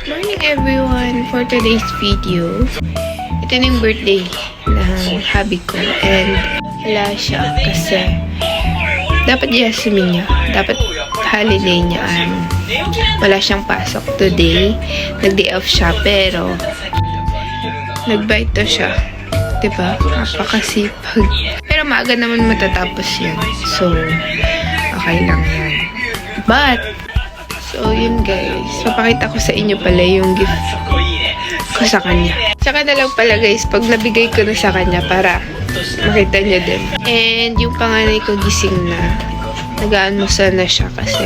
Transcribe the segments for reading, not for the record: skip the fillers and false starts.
Morning everyone! For today's video, ito na yung birthday ng hubby ko and wala siya kasi dapat Jasmine niya. Dapat holiday niya. Wala siyang pasok today. Nag-day off siya pero nag-bite siya. Diba? Napakasipag. Pero maaga naman matatapos yan. So, okay lang yan. But, so, yun guys. Papakita ko sa inyo pala yung gift ko sa kanya. Tsaka na lang pala guys, pag nabigay ko na sa kanya para makita niya din. And yung panganay ko gising na. Nag-aanusan na siya kasi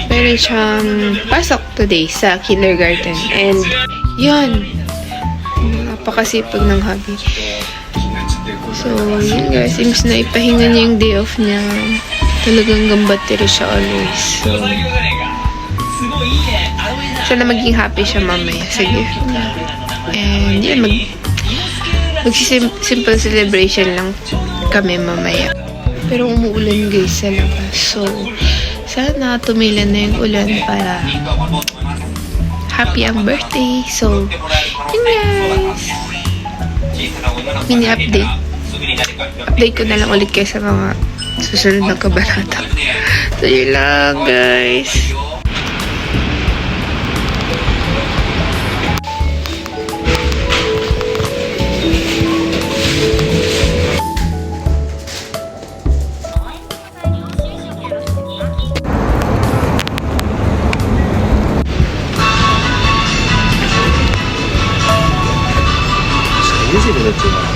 meron siyang pasok today sa kindergarten. And yun. Napakasipag ng hubby. So, yun guys. Imbis na ipahinga niya yung day off niya. Talagang gambatiri siya always. So, sana maging happy siya mamaya sa gift niya. And yun, mag-simple celebration lang kami mamaya. Pero umuulan guys sa labas. So, sana tumilan na yung ulan para happy ang birthday. So, yun guys. Mini update. Update ko na lang ulit kayo sa mga susunod na kabanata. So, yun lang guys. Easy to live to.